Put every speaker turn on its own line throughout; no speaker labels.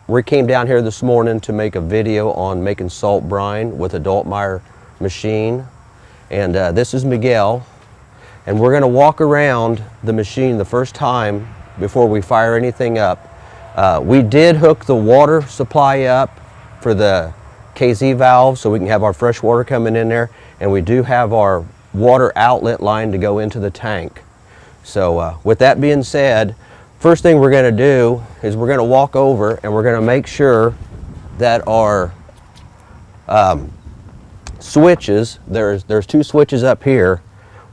we came down here this morning to make a video on making salt brine with a Dultmeier machine. And this is Miguel. And we're going to walk around the machine the first time before we fire anything up. We did hook the water supply up for the KZ valve so we can have our fresh water coming in there. And we do have our water outlet line to go into the tank. So with that being said, first thing we're going to do is we're going to walk over and we're going to make sure that our switches, there's two switches up here.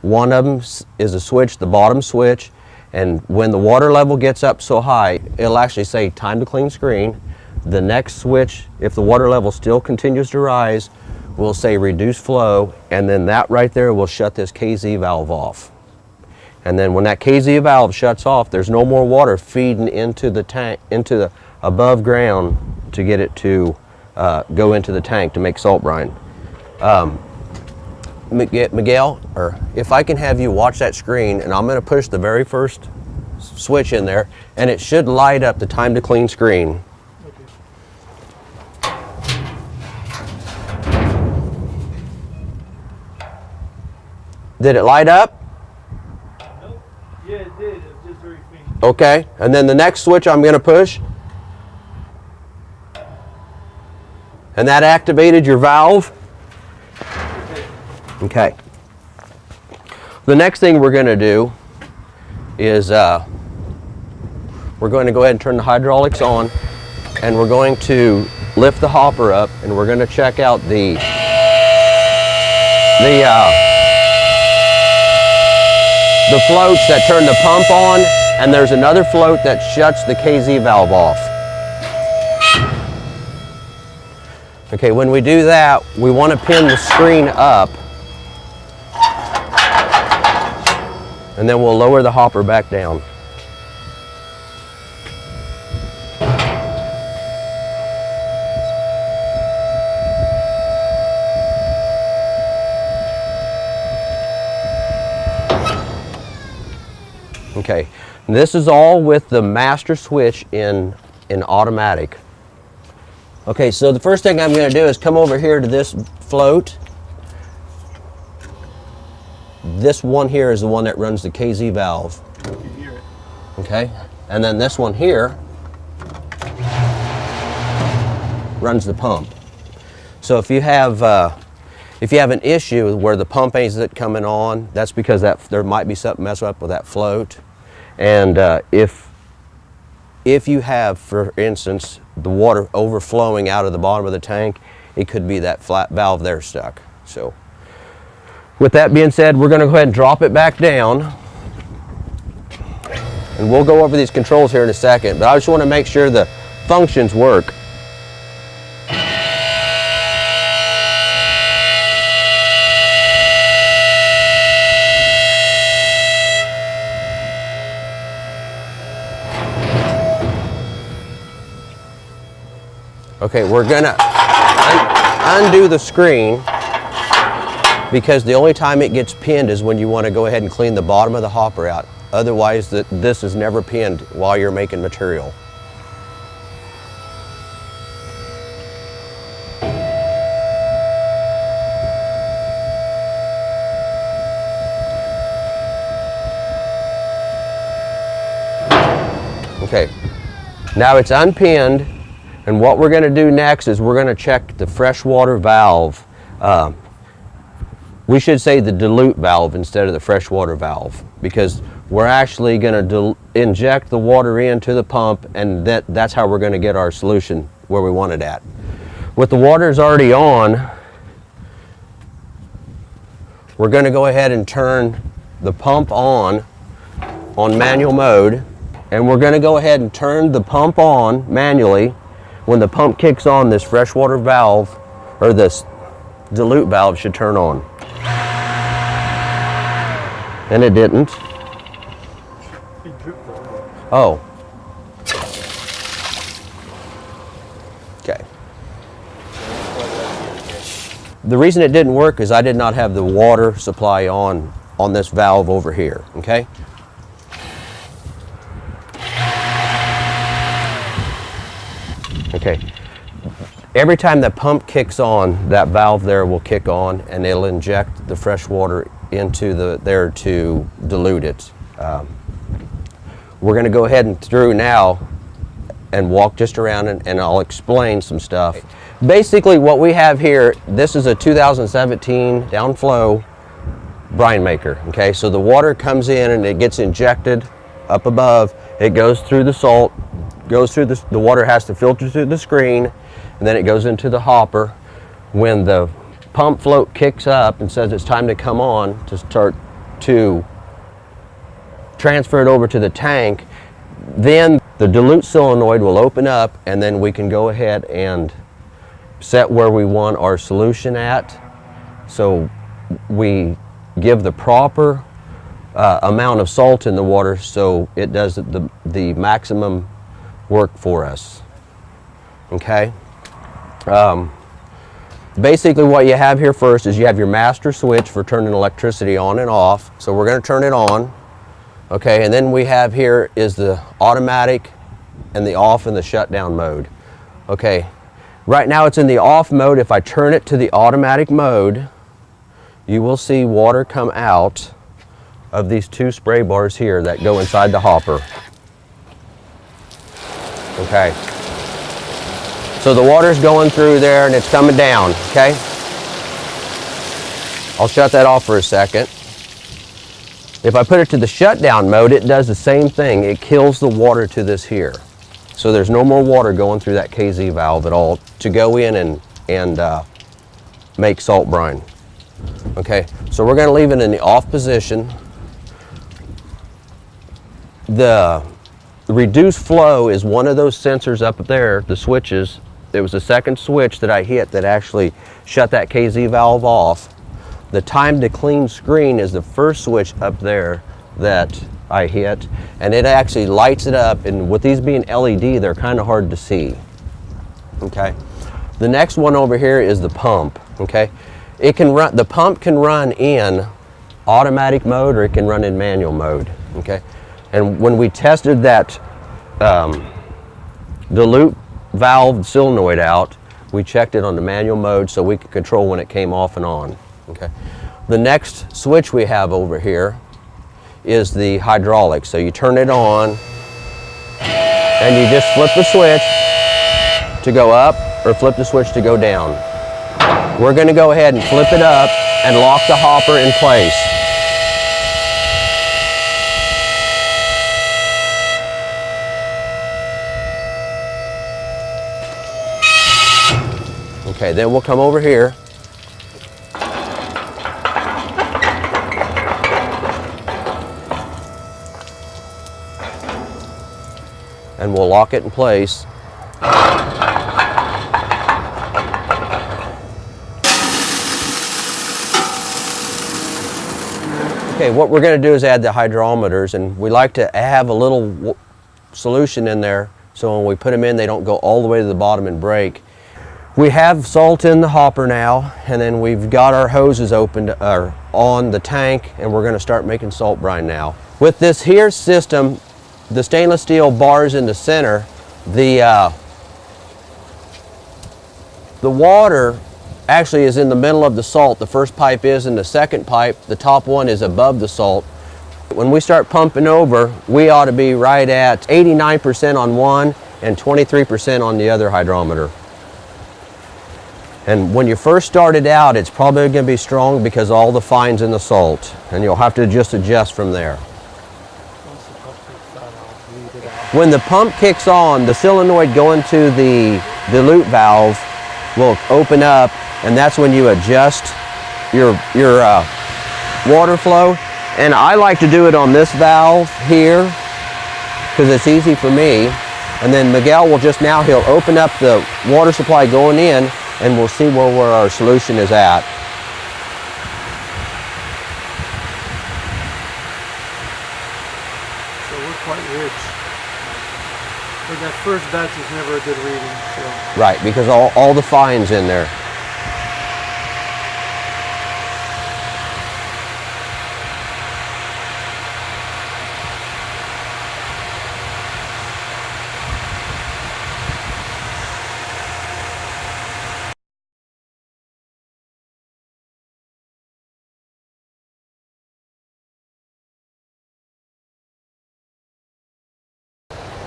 One of them is a switch, the bottom switch, and when the water level gets up so high, it'll actually say time to clean screen. The next switch, if the water level still continues to rise, will say reduce flow, and then that right there will shut this KZ valve off. And then when that KZ valve shuts off, there's no more water feeding into the tank, into the above ground to get it to go into the tank to make salt brine. Miguel, or if I can have you watch that screen, and I'm going to push the very first switch in there, and it should light up the time to clean screen. Did it light up?
Nope. Yeah, it did. It's just very faint.
Okay, and then the next switch I'm going to push. And that activated your valve? Okay. The next thing we're going to do is we're going to go ahead and turn the hydraulics on, and we're going to lift the hopper up, and we're going to check out the floats that turn the pump on, and there's another float that shuts the KZ valve off. Okay, when we do that, we want to pin the screen up, and then we'll lower the hopper back down. Okay, this is all with the master switch in automatic. Okay, so the first thing I'm going to do is come over here to this float. This one here is the one that runs the KZ valve.
You can hear it.
Okay, and then this one here runs the pump. So if you have an issue where the pump isn't coming on, that's because there might be something messed up with that float. And if you have, for instance, the water overflowing out of the bottom of the tank, it could be that flat valve there stuck. So with that being said, we're going to go ahead and drop it back down, and we'll go over these controls here in a second, but I just want to make sure the functions work. Okay, we're gonna undo the screen, because the only time it gets pinned is when you want to go ahead and clean the bottom of the hopper out. Otherwise, this is never pinned while you're making material. Okay, now it's unpinned. And what we're going to do next is we're going to check the freshwater valve. We should say the dilute valve instead of the freshwater valve, because we're actually going to inject the water into the pump, and that's how we're going to get our solution where we want it at. With the water's already on, we're going to go ahead and turn the pump on manual mode, and we're going to go ahead and turn the pump on manually. When the pump kicks on, this freshwater valve, or this dilute valve, should turn on. And it didn't.
It dripped over.
Oh. Okay. The reason it didn't work is I did not have the water supply on this valve over here, okay? Okay. Every time that pump kicks on, that valve there will kick on and it'll inject the fresh water into there to dilute it. We're going to go ahead and through now and walk just around and I'll explain some stuff. Basically what we have here, this is a 2017 downflow brine maker. Okay, so the water comes in and it gets injected up above, it goes through the salt, goes through the water has to filter through the screen, and then it goes into the hopper. When the pump float kicks up and says it's time to come on to start to transfer it over to the tank, then the dilute solenoid will open up and then we can go ahead and set where we want our solution at. So we give the proper amount of salt in the water so it does the maximum work for us. Okay. Basically what you have here first is you have your master switch for turning electricity on and off. So we're going to turn it on. Okay, and then we have here is the automatic and the off and the shutdown mode. Okay, right now it's in the off mode. If I turn it to the automatic mode, you will see water come out of these two spray bars here that go inside the hopper. Okay. So the water's going through there and it's coming down, okay? I'll shut that off for a second. If I put it to the shutdown mode, it does the same thing. It kills the water to this here. So there's no more water going through that KZ valve at all to go in and make salt brine. Okay, so we're gonna leave it in the off position. The reduced flow is one of those sensors up there, the switches. There was a second switch that I hit that actually shut that KZ valve off. The time to clean screen is the first switch up there that I hit, and it actually lights it up, and with these being LED, they're kind of hard to see. Okay. The next one over here is the pump. Okay. It can run, the pump can run in automatic mode or it can run in manual mode. Okay. And when we tested that dilute valve solenoid out, we checked it on the manual mode so we could control when it came off and on. Okay. The next switch we have over here is the hydraulic. So you turn it on and you just flip the switch to go up or flip the switch to go down. We're going to go ahead and flip it up and lock the hopper in place. Okay, then we'll come over here. And we'll lock it in place. Okay, what we're going to do is add the hydrometers, and we like to have a little solution in there so when we put them in they don't go all the way to the bottom and break. We have salt in the hopper now, and then we've got our hoses opened on the tank, and we're going to start making salt brine now. With this here system, the stainless steel bars in the center, the water actually is in the middle of the salt. The first pipe is, and the second pipe, the top one, is above the salt. When we start pumping over, we ought to be right at 89% on one and 23% on the other hydrometer. And when you first start it out, it's probably going to be strong because all the fine's in the salt, and you'll have to just adjust from there. When the pump kicks on, the solenoid going to the dilute valve will open up, and that's when you adjust your water flow. And I like to do it on this valve here because it's easy for me. And then Miguel will just now, he'll open up the water supply going in, and we'll see where our solution is at.
So we're quite rich. But that first batch is never a good reading. So.
Right, because all the fine's in there.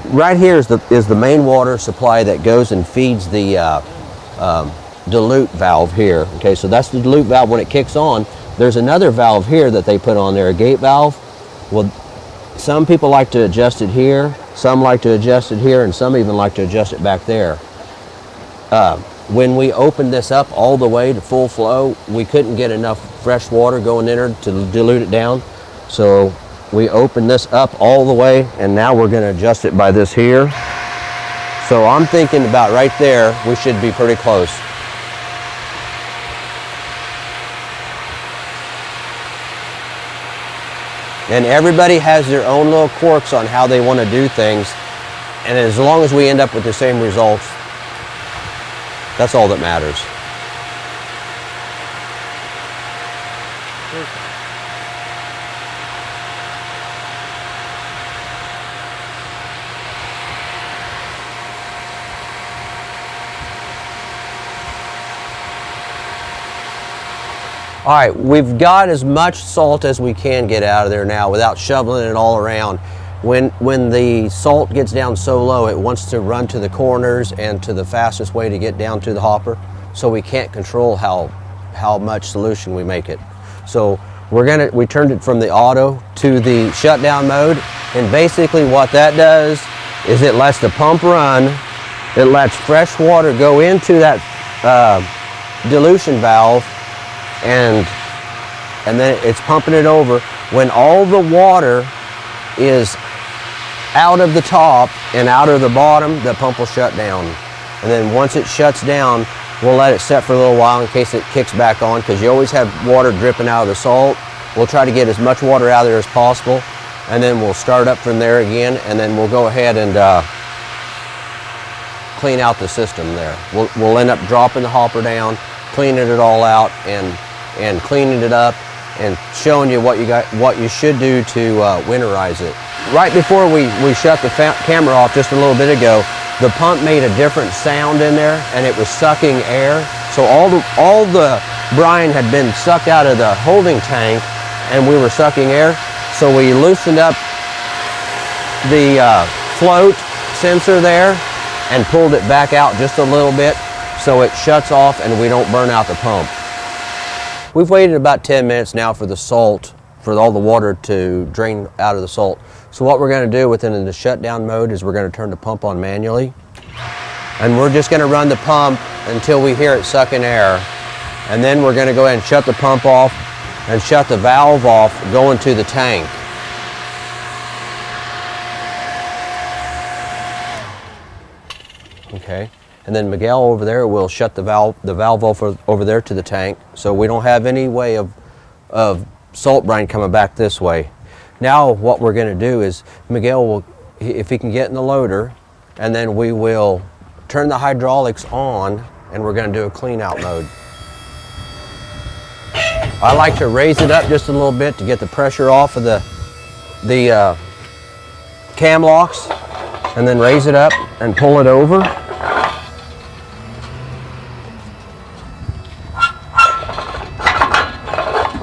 right here is the main water supply that goes and feeds the dilute valve here. Okay, so that's the dilute valve when it kicks on. There's another valve here that they put on there, a gate valve. Well, some people like to adjust it here, some like to adjust it here, and some even like to adjust it back there. When we opened this up all the way to full flow, we couldn't get enough fresh water going in there to dilute it down. So we opened this up all the way, and now we're going to adjust it by this here. So I'm thinking about right there, we should be pretty close. And everybody has their own little quirks on how they want to do things. And as long as we end up with the same results, that's all that matters.
Perfect.
All right, we've got as much salt as we can get out of there now without shoveling it all around. When the salt gets down so low, it wants to run to the corners and to the fastest way to get down to the hopper, so we can't control how much solution we make it. So we turned it from the auto to the shutdown mode, and basically what that does is it lets the pump run, it lets fresh water go into that dilution valve, and then it's pumping it over. When all the water is out of the top and out of the bottom, the pump will shut down. And then once it shuts down, we'll let it set for a little while in case it kicks back on, because you always have water dripping out of the salt. We'll try to get as much water out of there as possible, and then we'll start up from there again, and then we'll go ahead and clean out the system there. We'll end up dropping the hopper down, cleaning it all out, and cleaning it up and showing you what you should do to winterize it. Right before we shut the camera off just a little bit ago, the pump made a different sound in there, and it was sucking air. So all the brine had been sucked out of the holding tank, and we were sucking air. So we loosened up the float sensor there and pulled it back out just a little bit so it shuts off and we don't burn out the pump. We've waited about 10 minutes now for the salt, for all the water to drain out of the salt. So what we're going to do within the shutdown mode is we're going to turn the pump on manually. And we're just going to run the pump until we hear it sucking air. And then we're going to go ahead and shut the pump off and shut the valve off going to the tank. Okay. And then Miguel over there will shut the valve off over there to the tank, so we don't have any way of salt brine coming back this way. Now what we're going to do is Miguel will, if he can get in the loader, and then we will turn the hydraulics on, and we're going to do a clean out mode. I like to raise it up just a little bit to get the pressure off of the cam locks, and then raise it up and pull it over.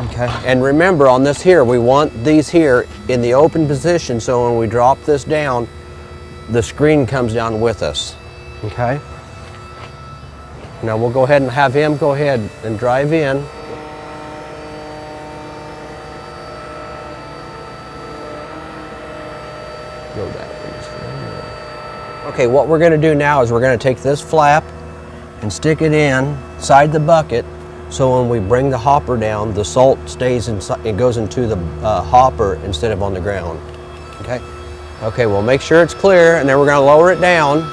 Okay. And remember, on this here, we want these here in the open position, so when we drop this down, the screen comes down with us. Okay? Now we'll go ahead and have him go ahead and drive in. Go back. Okay, what we're going to do now is we're going to take this flap and stick it inside the bucket, so when we bring the hopper down, the salt stays inside, it goes into the hopper instead of on the ground. Okay? Okay, we'll make sure it's clear, and then we're going to lower it down.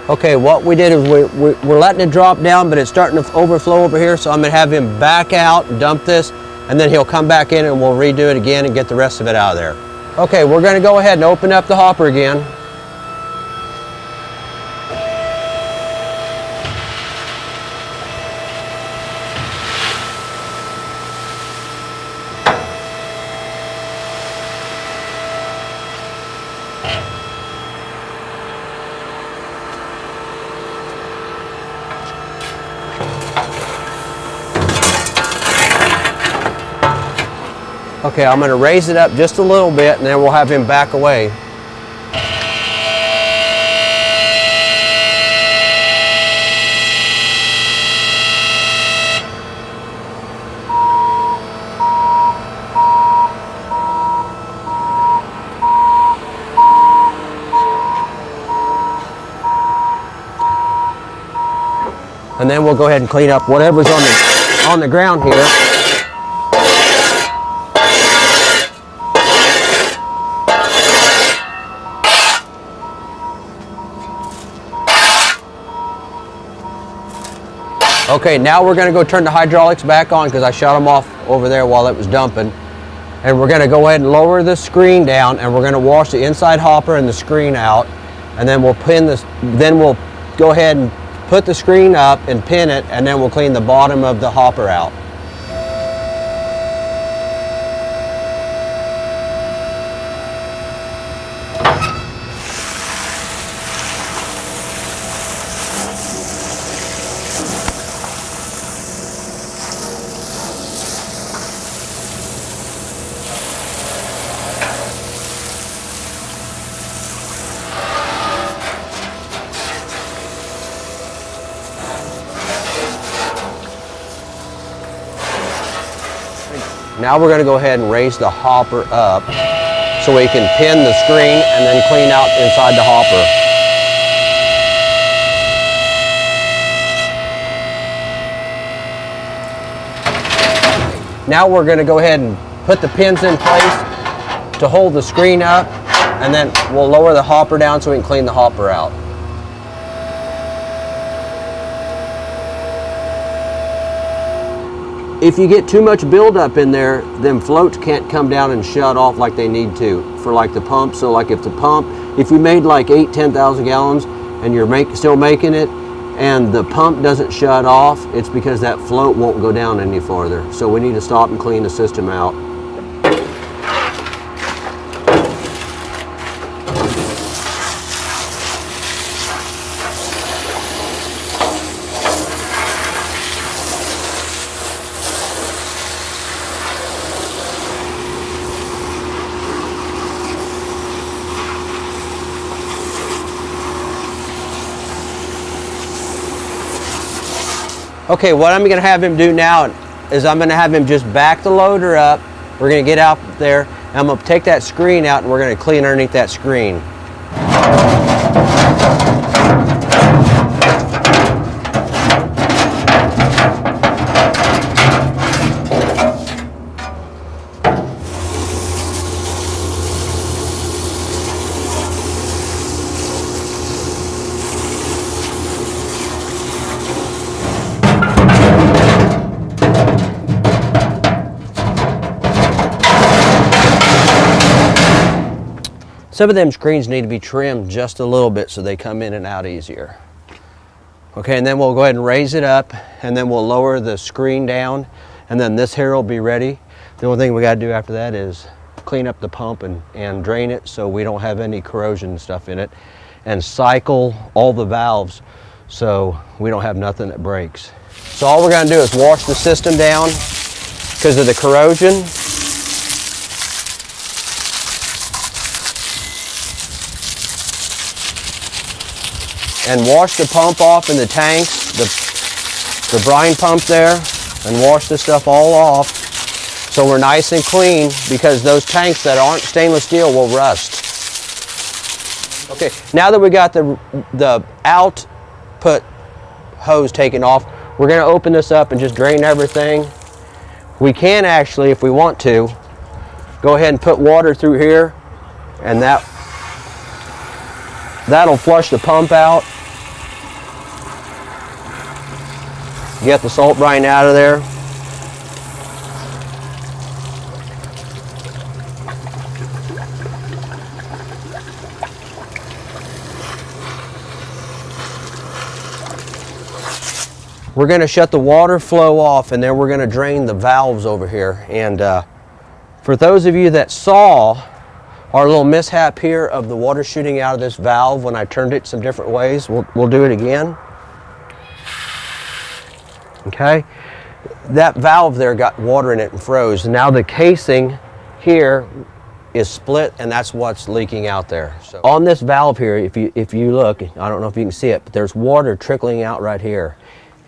Okay, what we did is we're letting it drop down, but it's starting to overflow over here, so I'm going to have him back out and dump this, and then he'll come back in and we'll redo it again and get the rest of it out of there. Okay, we're going to go ahead and open up the hopper again. Okay, I'm gonna raise it up just a little bit and then we'll have him back away. And then we'll go ahead and clean up whatever's on the ground here. Okay, now we're gonna go turn the hydraulics back on because I shut them off over there while it was dumping. And we're gonna go ahead and lower the screen down and we're gonna wash the inside hopper and the screen out. And then we'll pin this, then we'll go ahead and put the screen up and pin it, and then we'll clean the bottom of the hopper out. Now we're going to go ahead and raise the hopper up so we can pin the screen and then clean out inside the hopper. Now we're going to go ahead and put the pins in place to hold the screen up, and then we'll lower the hopper down so we can clean the hopper out. If you get too much buildup in there, them floats can't come down and shut off like they need to for like the pump. So like if you made like 10,000 gallons and you're still making it and the pump doesn't shut off, it's because that float won't go down any farther. So we need to stop and clean the system out. Okay, what I'm gonna have him do now is I'm gonna have him just back the loader up. We're gonna get out there, and I'm gonna take that screen out and we're gonna clean underneath that screen. Some of them screens need to be trimmed just a little bit so they come in and out easier. Okay, and then we'll go ahead and raise it up, and then we'll lower the screen down, and then this here will be ready. The only thing we got to do after that is clean up the pump and drain it so we don't have any corrosion stuff in it, and cycle all the valves so we don't have nothing that breaks. So all we're going to do is wash the system down because of the corrosion. And wash the pump off in the tanks, the brine pump there, and wash this stuff all off so we're nice and clean, because those tanks that aren't stainless steel will rust. Okay, now that we got the output hose taken off, we're going to open this up and just drain everything. We can actually, if we want to, go ahead and put water through here, and that'll flush the pump out. Get the salt brine out of there. We're going to shut the water flow off, and then we're going to drain the valves over here. And for those of you that saw our little mishap here of the water shooting out of this valve when I turned it some different ways, we'll do it again. Okay, that valve there got water in it and froze. Now the casing here is split, and that's what's leaking out there. So on this valve here, if you look, I don't know if you can see it, but there's water trickling out right here.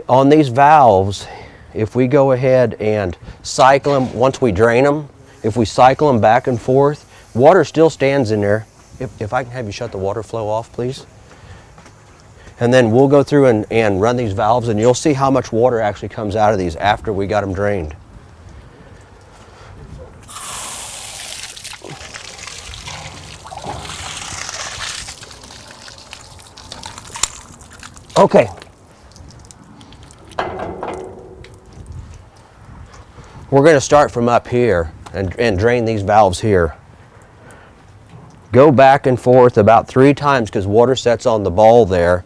On these valves, if we go ahead and cycle them, once we drain them, if we cycle them back and forth, water still stands in there. If I can have you shut the water flow off, please. And then we'll go through and run these valves, and you'll see how much water actually comes out of these after we got them drained. Okay. We're going to start from up here and drain these valves here. Go back and forth about 3 times because water sets on the ball there,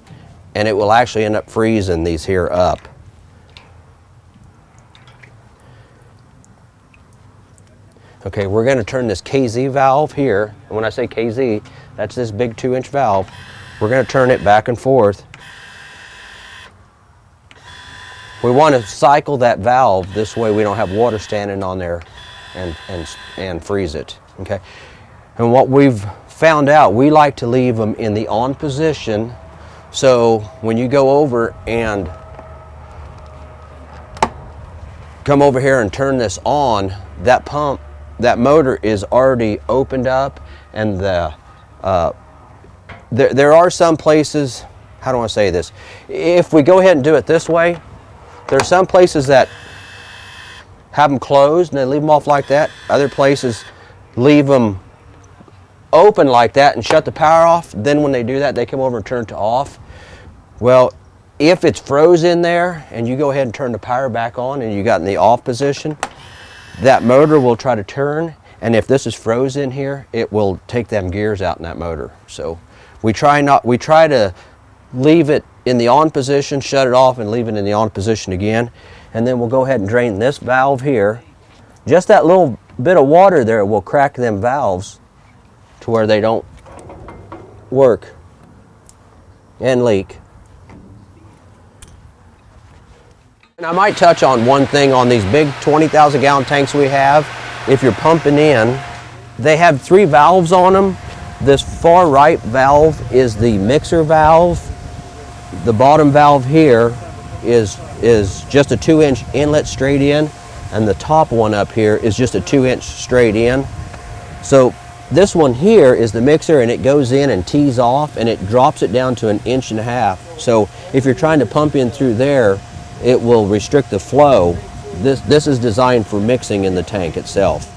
and it will actually end up freezing these here up. Okay, we're going to turn this KZ valve here, and when I say KZ, that's this big 2-inch valve. We're going to turn it back and forth. We want to cycle that valve this way we don't have water standing on there and freeze it. Okay, and what we've found out, we like to leave them in the on position, so when you go over and come over here and turn this on, that pump, that motor is already opened up, and there are some places, how do I say this, if we go ahead and do it this way, there are some places that have them closed and they leave them off like that. Other places leave them open like that and shut the power off. Then when they do that, they come over and turn it to off. Well, if it's frozen there and you go ahead and turn the power back on and you got in the off position, that motor will try to turn, and if this is frozen here, it will take them gears out in that motor. So we try to leave it in the on position, shut it off, and leave it in the on position again. And then we'll go ahead and drain this valve here. Just that little bit of water there will crack them valves to where they don't work and leak. And I might touch on one thing on these big 20,000 gallon tanks we have. If you're pumping in, they have 3 valves on them. This far right valve is the mixer valve. The bottom valve here is just a 2-inch inlet straight in, and the top one up here is just a 2-inch straight in. So this one here is the mixer, and it goes in and tees off, and it drops it down to 1.5 inches. So if you're trying to pump in through there, it will restrict the flow. This is designed for mixing in the tank itself.